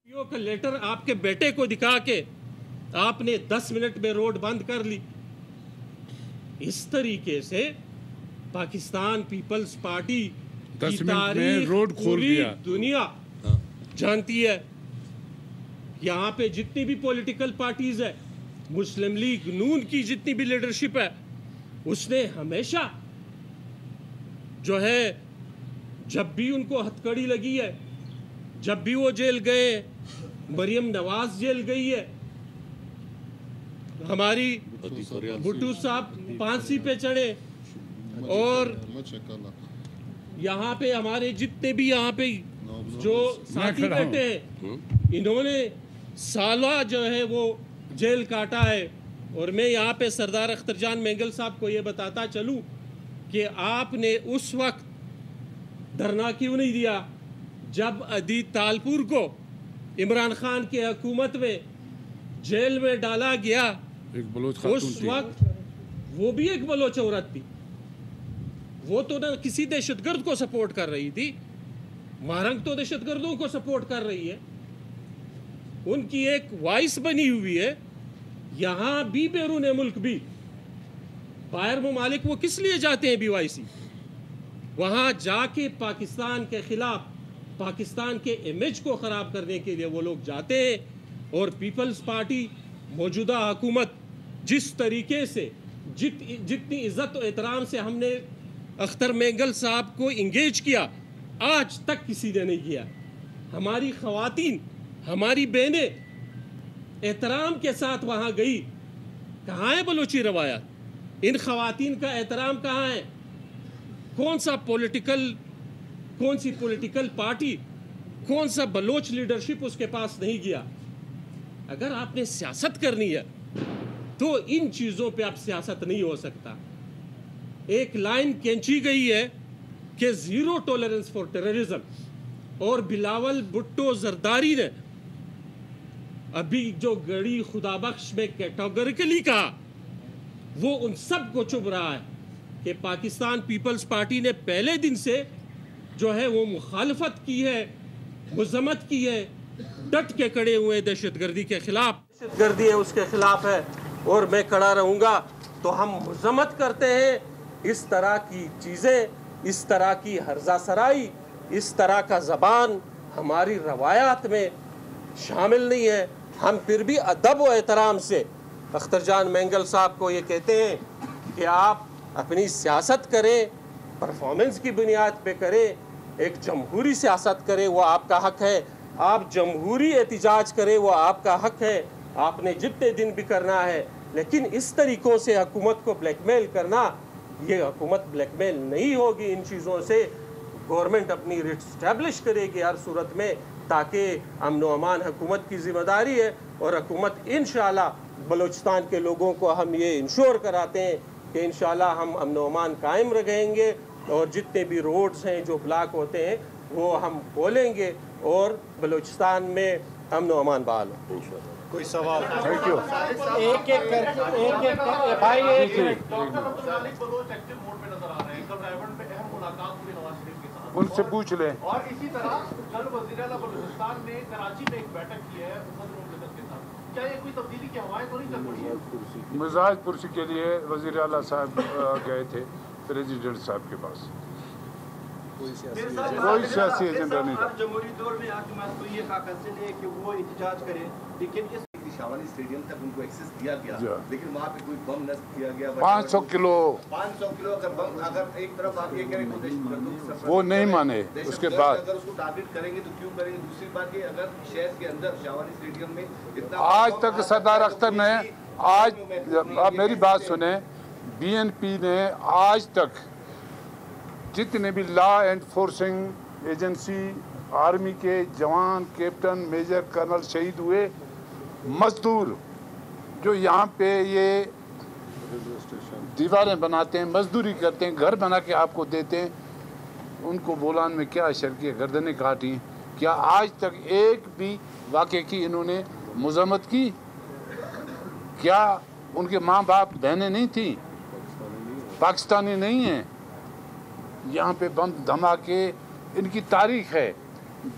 کا لیٹر آپ کے بیٹے کو دکھا کے آپ نے 10 منٹ میں روڈ بند کر لی. اس طریقے سے پاکستان پیپلز پارٹی کی تاریخ پوری دنیا جانتی ہے. یہاں پہ جتنی بھی پولیٹیکل پارٹیز ہے، مسلم لیگ نون کی جتنی بھی لیڈرشپ ہے، اس نے ہمیشہ جو ہے جب بھی ان کو ہتھکڑی لگی ہے، جب بھی وہ جیل گئے، مریم نواز جیل گئی ہے، ہماری بھٹو صاحب پھانسی پہ چڑھے، اور یہاں پہ ہمارے جتنے بھی یہاں پہ جو ساتھی بیٹھے ہیں، انہوں نے سالہ جو ہے وہ جیل کاٹا ہے. اور میں یہاں پہ سردار اختر جان مینگل صاحب کو یہ بتاتا چلوں کہ آپ نے اس وقت دھرنا کیوں نہیں دیا جب ادیت تالپور کو عمران خان کی حکومت میں جیل میں ڈالا گیا. اس وقت وہ بھی ایک بلوچ عورت تھی، وہ تو نہ کسی دہشت گرد کو سپورٹ کر رہی تھی، مہرنگ تو دہشت گردوں کو سپورٹ کر رہی ہے، ان کی ایک وائس بنی ہوئی ہے. یہاں بھی بیرون ملک بھی باہر ممالک وہ کس لیے جاتے ہیں BYC؟ وہاں جا کے پاکستان کے خلاف پاکستان کے امیج کو خراب کرنے کے لیے وہ لوگ جاتے ہیں. اور پیپلز پارٹی موجودہ حکومت جس طریقے سے جتنی عزت و احترام سے ہم نے اختر مینگل صاحب کو انگیج کیا، آج تک کسی نے نہیں کیا. ہماری خواتین، ہماری بہنیں احترام کے ساتھ وہاں گئی. کہاں ہے بلوچی روایات؟ ان خواتین کا احترام کہاں ہے؟ کون سی پولیٹیکل پارٹی، کون سا بلوچ لیڈرشپ اس کے پاس نہیں گیا؟ اگر آپ نے سیاست کرنی ہے تو ان چیزوں پہ اب سیاست نہیں ہو سکتا. ایک لائن کھینچی گئی ہے کہ زیرو ٹولرنس فار ٹیررزم، اور بلاول بھٹو زرداری نے ابھی جو گڑی خدا بخش میں کیٹاگوریکلی کہا، وہ ان سب کو چبھ رہا ہے کہ پاکستان پیپلز پارٹی نے پہلے دن سے جو ہے وہ مخالفت کی ہے، مذمت کی ہے، ڈٹ کے کھڑے ہوئے دہشت گردی کے خلاف. دہشت گردی ہے اس کے خلاف ہے، اور میں کھڑا رہوں گا. تو ہم مذمت کرتے ہیں اس طرح کی چیزیں، اس طرح کی ہرزہ سرائی، اس طرح کا زبان ہماری روایات میں شامل نہیں ہے. ہم پھر بھی ادب و احترام سے اختر جان مینگل صاحب کو یہ کہتے ہیں کہ آپ اپنی سیاست کریں، پرفارمنس کی بنیاد پہ کریں، ایک جمہوری سیاست کریں، وہ آپ کا حق ہے. آپ جمہوری احتجاج کریں، وہ آپ کا حق ہے، آپ نے جتنے دن بھی کرنا ہے. لیکن اس طریقوں سے حکومت کو بلیک میل کرنا، یہ حکومت بلیک میل نہیں ہوگی. ان چیزوں سے گورنمنٹ اپنی ریٹ اسٹیبلش کرے گی ہر صورت میں، تاکہ امن و امان حکومت کی ذمہ داری ہے. اور حکومت انشاءاللہ بلوچستان کے لوگوں کو ہم یہ انشور کراتے ہیں کہ انشاءاللہ ہم امن و امان قائم رکھیں گے، اور جتنے بھی روڈز ہیں جو بلاک ہوتے ہیں وہ ہم کھولیں گے، اور بلوچستان میں امن و امان بحال ہو. کوئی سوال؟ Thank you. ایک ایک کر کے بھائی ایک ان سے پوچھ لیں. اور اسی طرح کل وزیر اعلیٰ بلوچستان نے کراچی میں ایک بیٹھک کی ہے کے ساتھ، کیا یہ کوئی تبدیلی کی ہوائیں تو نہیں چل رہی ہے؟ مزاج پرسی کے لیے وزیر اعلیٰ صاحب گئے تھے پریزیڈنٹ صاحب کے پاس. کوئی سیاسی ایجنڈا نہیں تھا. جمہوری دور میں آپ جماعت کو یہ خاکہ سے لے کہ وہ احتجاج کریں، لیکن اس شاوانی اسٹیڈیم تک ان کو ایکسس دیا گیا، لیکن وہاں پہ کوئی بم نصب کیا گیا. 500 کلو اگر بم، اگر ایک طرف آپ یہ کریں کہ وہ نہیں مانے. اس کے بعد اگر اس کو ٹارگٹ کریں گے تو کیوں کریں گے؟ دوسری بات یہ، اگر شہر کے اندر شاوانی اسٹیڈیم میں اتنا آج تک سردار اختر نے آپ میری بات سنیں، BNP نے آج تک جتنے بھی لا انفورسنگ ایجنسی، آرمی کے جوان، کیپٹن، میجر، کرنل شہید ہوئے، مزدور جو یہاں پہ یہ دیواریں بناتے ہیں، مزدوری کرتے ہیں، گھر بنا کے آپ کو دیتے ہیں، ان کو بولان میں کیا اشر کیا، گردنیں کاٹی. کیا آج تک ایک بھی واقعے کی انہوں نے مذمت کی؟ کیا ان کے ماں باپ بہنیں نہیں تھیں؟ پاکستانی نہیں ہیں؟ یہاں پہ بم دھماکے ان کی تاریخ ہے.